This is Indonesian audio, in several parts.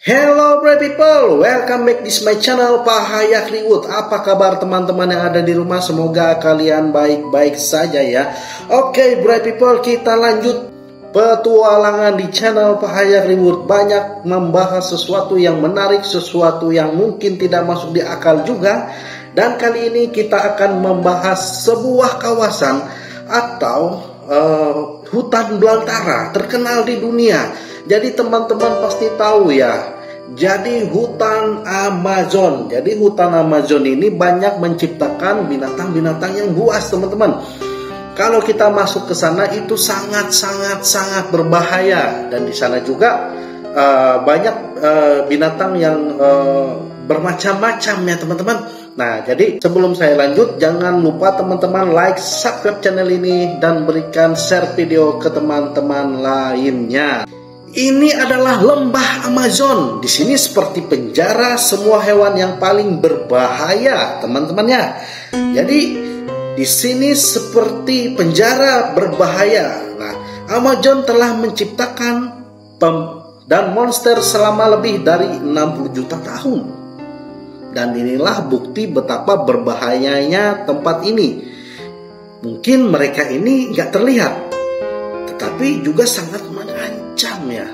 Hello bright people, welcome back this my channel Pak Hayak Reward. Apa kabar teman-teman yang ada di rumah? Semoga kalian baik-baik saja ya. Oke bright people, kita lanjut petualangan di channel Pak Hayak Reward. Banyak membahas sesuatu yang menarik, sesuatu yang mungkin tidak masuk di akal juga. Dan kali ini kita akan membahas sebuah kawasan atau hutan belantara terkenal di dunia. Jadi teman-teman pasti tahu ya. Jadi hutan Amazon. Jadi hutan Amazon ini banyak menciptakan binatang-binatang yang buas, teman-teman. Kalau kita masuk ke sana itu sangat berbahaya, dan di sana juga banyak binatang yang bermacam-macam ya, teman-teman. Nah, jadi sebelum saya lanjut, jangan lupa teman-teman like, subscribe channel ini dan berikan share video ke teman-teman lainnya. Ini adalah lembah Amazon. Di sini seperti penjara semua hewan yang paling berbahaya, teman-temannya. Jadi di sini seperti penjara berbahaya. Nah, Amazon telah menciptakan dan monster selama lebih dari 60 juta tahun. Dan inilah bukti betapa berbahayanya tempat ini. Mungkin mereka ini nggak terlihat, tetapi juga sangat mengancam ya.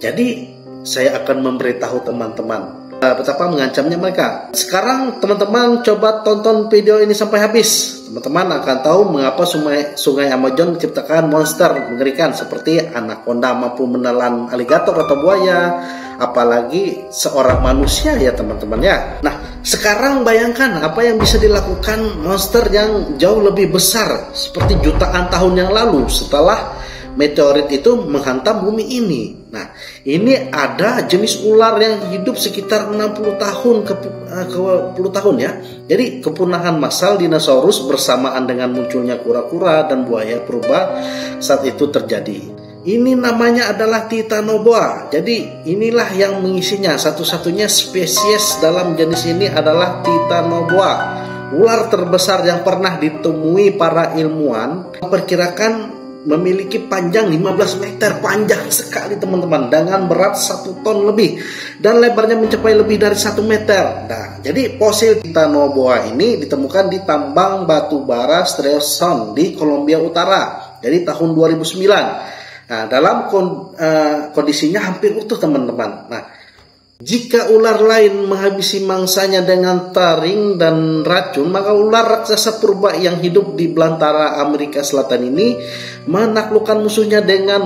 Jadi saya akan memberitahu teman-teman betapa mengancamnya mereka. Sekarang teman-teman coba tonton video ini sampai habis. Teman-teman akan tahu mengapa sungai Amazon menciptakan monster mengerikan seperti anaconda mampu menelan aligator atau buaya, apalagi seorang manusia ya teman-teman ya. Nah, sekarang bayangkan apa yang bisa dilakukan monster yang jauh lebih besar seperti jutaan tahun yang lalu setelah meteorit itu menghantam bumi ini. Nah, ini ada jenis ular yang hidup sekitar 60 tahun ke 10 tahun ya. Jadi kepunahan massal dinosaurus bersamaan dengan munculnya kura-kura dan buaya purba saat itu terjadi. Ini namanya adalah Titanoboa. Jadi inilah yang mengisinya. Satu-satunya spesies dalam jenis ini adalah Titanoboa. Ular terbesar yang pernah ditemui para ilmuwan memperkirakan memiliki panjang 15 meter, panjang sekali teman-teman, dengan berat 1 ton lebih dan lebarnya mencapai lebih dari 1 meter. Nah, jadi fosil Titanoboa ini ditemukan di tambang batu bara Strelson di Kolombia Utara. Jadi tahun 2009. Nah, dalam kondisinya hampir utuh teman-teman. Nah, jika ular lain menghabisi mangsanya dengan taring dan racun, maka ular raksasa purba yang hidup di belantara Amerika Selatan ini menaklukkan musuhnya dengan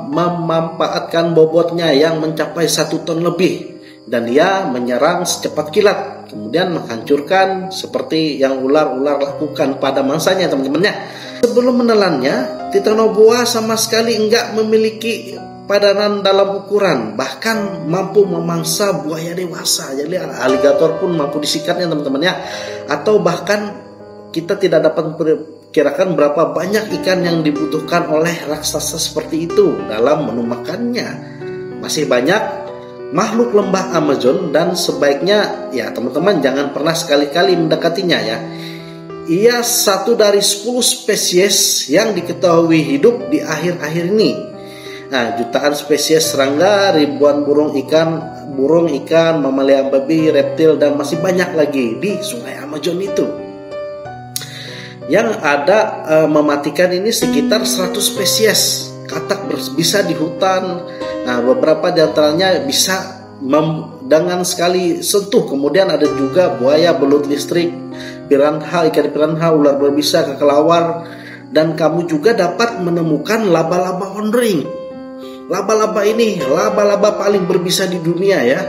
memanfaatkan bobotnya yang mencapai 1 ton lebih. Dan dia menyerang secepat kilat, kemudian menghancurkan seperti yang ular-ular lakukan pada mangsanya, teman-temannya. Sebelum menelannya, Titanoboa sama sekali enggak memiliki padanan dalam ukuran, bahkan mampu memangsa buaya dewasa. Jadi aligator pun mampu disikatnya teman-teman ya. Atau bahkan kita tidak dapat memperkirakan berapa banyak ikan yang dibutuhkan oleh raksasa seperti itu dalam menu makannya. Masih banyak makhluk lembah Amazon dan sebaiknya ya teman-teman jangan pernah sekali-kali mendekatinya ya. Ia satu dari 10 spesies yang diketahui hidup di akhir-akhir ini. Nah, jutaan spesies serangga, ribuan burung ikan, mamalia babi, reptil, dan masih banyak lagi di sungai Amazon itu. Yang ada mematikan ini sekitar 100 spesies. Katak bisa di hutan. Nah, beberapa di antaranya bisa dengan sekali sentuh. Kemudian ada juga buaya, belut listrik, piranha, ikan piranha, ular berbisa, kelelawar, dan kamu juga dapat menemukan laba-laba wandering. Laba-laba ini laba-laba paling berbisa di dunia ya.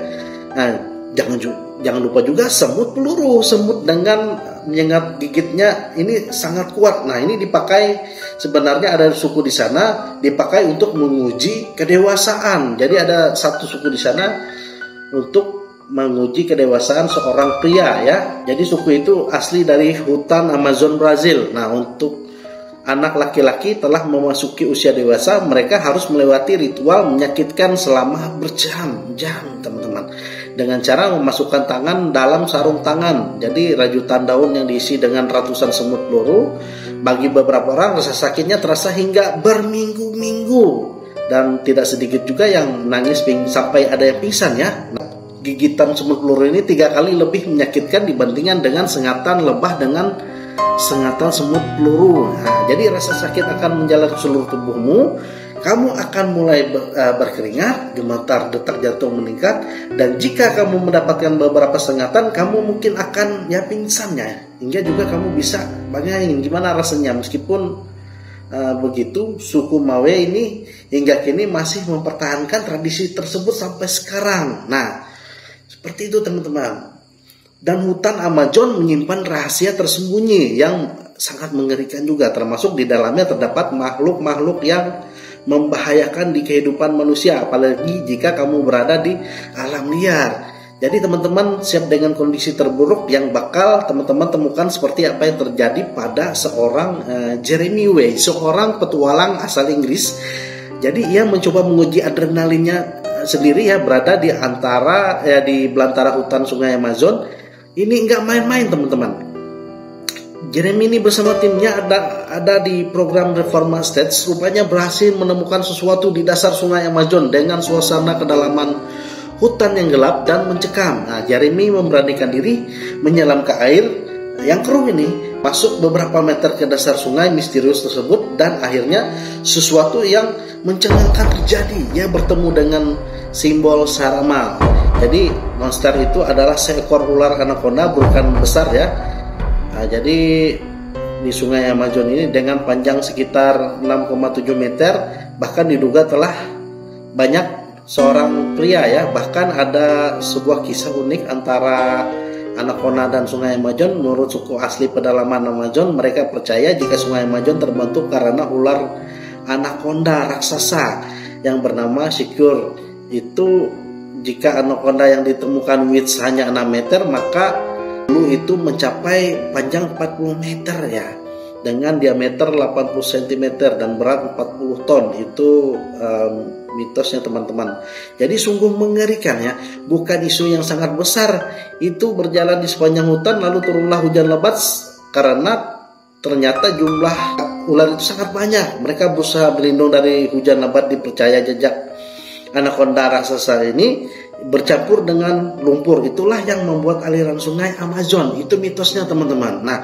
Nah, jangan lupa juga semut peluru. Semut dengan menyengat gigitnya ini sangat kuat. Nah, ini dipakai, sebenarnya ada suku di sana dipakai untuk menguji kedewasaan. Jadi ada satu suku di sana untuk menguji kedewasaan seorang pria ya. Jadi suku itu asli dari hutan Amazon Brazil. Nah, untuk anak laki-laki telah memasuki usia dewasa, mereka harus melewati ritual menyakitkan selama berjam-jam, teman-teman. Dengan cara memasukkan tangan dalam sarung tangan. Jadi rajutan daun yang diisi dengan ratusan semut peluru. Bagi beberapa orang rasa sakitnya terasa hingga berminggu-minggu. dan tidak sedikit juga yang nangis sampai ada yang pingsan ya. Gigitan semut peluru ini 3 kali lebih menyakitkan dibandingkan dengan sengatan lebah dengan sengatan semut peluru. Nah, jadi rasa sakit akan menjalar ke seluruh tubuhmu. Kamu akan mulai berkeringat, gemetar, detak jantung meningkat, dan jika kamu mendapatkan beberapa sengatan, kamu mungkin akan ya pingsan ya. Hingga juga kamu bisa bayangin gimana rasanya meskipun begitu suku Mawe ini hingga kini masih mempertahankan tradisi tersebut sampai sekarang. Nah, seperti itu teman-teman. Dan hutan Amazon menyimpan rahasia tersembunyi yang sangat mengerikan juga, termasuk di dalamnya terdapat makhluk-makhluk yang membahayakan di kehidupan manusia, apalagi jika kamu berada di alam liar. Jadi teman-teman siap dengan kondisi terburuk yang bakal teman-teman temukan seperti apa yang terjadi pada seorang Jeremy Way, seorang petualang asal Inggris. Jadi ia mencoba menguji adrenalinnya sendiri ya, berada di antara di belantara hutan sungai Amazon. Ini nggak main-main teman-teman. Jeremy ini bersama timnya ada di program Reforma States, rupanya berhasil menemukan sesuatu di dasar sungai Amazon dengan suasana kedalaman hutan yang gelap dan mencekam. Nah, Jeremy memberanikan diri menyelam ke air yang keruh ini, masuk beberapa meter ke dasar sungai misterius tersebut, dan akhirnya sesuatu yang mencengangkan terjadi. Ia bertemu dengan simbol Saramal. Jadi monster itu adalah seekor ular anaconda berukuran besar ya. Nah, jadi di sungai Amazon ini dengan panjang sekitar 6,7 meter, bahkan diduga telah banyak seorang pria ya. Bahkan ada sebuah kisah unik antara anaconda dan sungai Amazon. Menurut suku asli pedalaman Amazon, mereka percaya jika sungai Amazon terbentuk karena ular anaconda raksasa yang bernama Secure. Itu jika anaconda yang ditemukan width hanya 6 meter, maka dulu itu mencapai panjang 40 meter ya, dengan diameter 80 cm dan berat 40 ton. Itu mitosnya teman-teman. Jadi sungguh mengerikan ya, bukan isu yang sangat besar. Itu berjalan di sepanjang hutan, lalu turunlah hujan lebat karena ternyata jumlah ular itu sangat banyak. Mereka berusaha berlindung dari hujan lebat. Dipercaya jejak anaconda raksasa ini bercampur dengan lumpur, itulah yang membuat aliran sungai Amazon. Itu mitosnya teman-teman. Nah,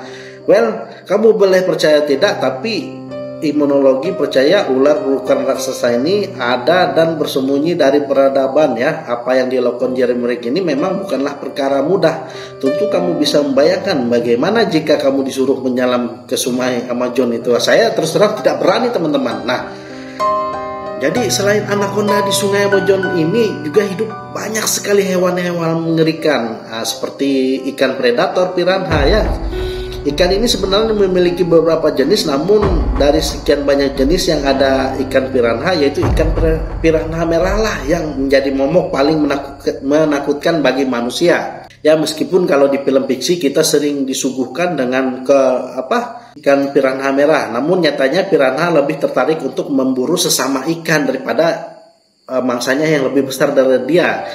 kamu boleh percaya tidak, tapi imunologi percaya ular berukuran raksasa ini ada dan bersembunyi dari peradaban ya. Apa yang dilakukan Jeremy Rick ini memang bukanlah perkara mudah. Tentu kamu bisa membayangkan bagaimana jika kamu disuruh menyelam ke sungai Amazon itu. Saya terus terang tidak berani teman-teman. Nah, jadi selain anaconda di sungai Amazon ini juga hidup banyak sekali hewan-hewan mengerikan, seperti ikan predator piranha ya. Ikan ini sebenarnya memiliki beberapa jenis, namun dari sekian banyak jenis yang ada ikan piranha, yaitu ikan piranha merah lah yang menjadi momok paling menakutkan bagi manusia. Ya, meskipun kalau di film fiksi kita sering disuguhkan dengan ikan piranha merah, namun nyatanya piranha lebih tertarik untuk memburu sesama ikan daripada mangsanya yang lebih besar dari dia.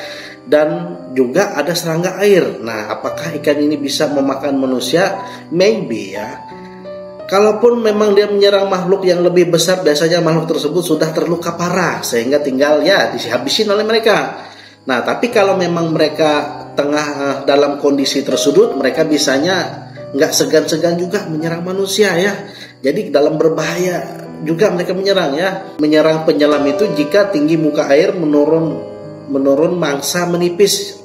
Dan juga ada serangga air. Nah, apakah ikan ini bisa memakan manusia? Maybe ya. Kalaupun memang dia menyerang makhluk yang lebih besar, biasanya makhluk tersebut sudah terluka parah sehingga tinggal ya dihabisin oleh mereka. Nah, tapi kalau memang mereka tengah dalam kondisi tersudut, mereka bisanya nggak segan-segan juga menyerang manusia ya. Jadi dalam berbahaya juga mereka menyerang ya. Menyerang penyelam itu jika tinggi muka air menurun mangsa menipis,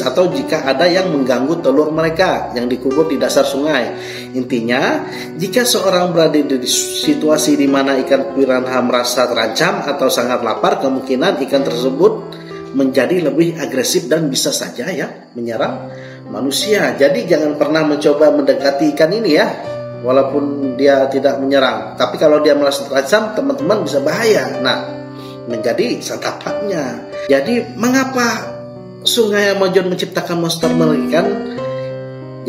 atau jika ada yang mengganggu telur mereka yang dikubur di dasar sungai. Intinya, jika seorang berada di situasi di mana ikan piranha merasa terancam atau sangat lapar, kemungkinan ikan tersebut menjadi lebih agresif dan bisa saja ya menyerang manusia. Jadi jangan pernah mencoba mendekati ikan ini ya, walaupun dia tidak menyerang. Tapi kalau dia merasa terancam, teman-teman bisa bahaya. Nah, menjadi santapannya. Jadi mengapa sungai Amazon menciptakan monster mengerikan?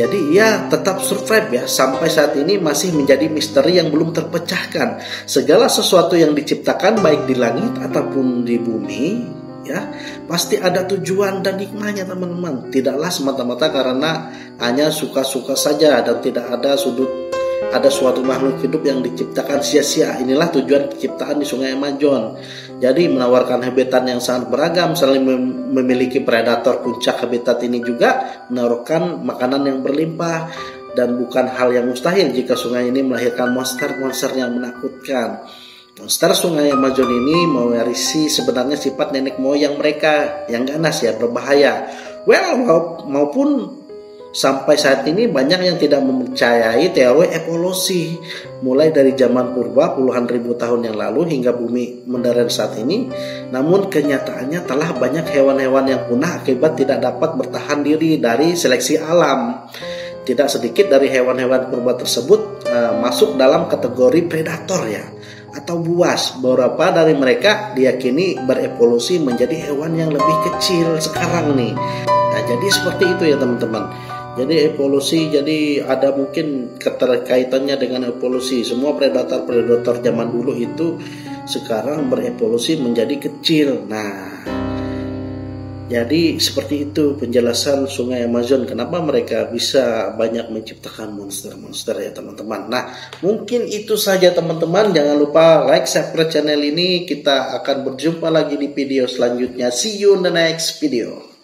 Jadi ia tetap survive ya, sampai saat ini masih menjadi misteri yang belum terpecahkan. Segala sesuatu yang diciptakan baik di langit ataupun di bumi ya, pasti ada tujuan dan hikmahnya teman-teman. Tidaklah semata-mata karena hanya suka-suka saja dan tidak ada sudut ada suatu makhluk hidup yang diciptakan sia-sia. Inilah tujuan penciptaan di Sungai Amazon. Jadi menawarkan habitat yang sangat beragam, selain memiliki predator, puncak habitat ini juga menawarkan makanan yang berlimpah. Dan bukan hal yang mustahil jika sungai ini melahirkan monster-monster yang menakutkan. Monster Sungai Amazon ini mewarisi sebenarnya sifat nenek moyang mereka yang ganas ya, berbahaya. Maupun sampai saat ini banyak yang tidak mempercayai teori evolusi. Mulai dari zaman purba puluhan ribu tahun yang lalu hingga bumi modern saat ini. Namun kenyataannya telah banyak hewan-hewan yang punah akibat tidak dapat bertahan diri dari seleksi alam. Tidak sedikit dari hewan-hewan purba tersebut masuk dalam kategori predator ya, atau buas. Beberapa dari mereka diyakini berevolusi menjadi hewan yang lebih kecil sekarang nih. Nah, jadi seperti itu ya teman-teman. Jadi evolusi, jadi ada mungkin keterkaitannya dengan evolusi. Semua predator-predator zaman dulu itu sekarang berevolusi menjadi kecil. Nah, jadi seperti itu penjelasan Sungai Amazon, kenapa mereka bisa banyak menciptakan monster-monster ya teman-teman. Nah, mungkin itu saja teman-teman. Jangan lupa like, subscribe channel ini. Kita akan berjumpa lagi di video selanjutnya. See you in the next video.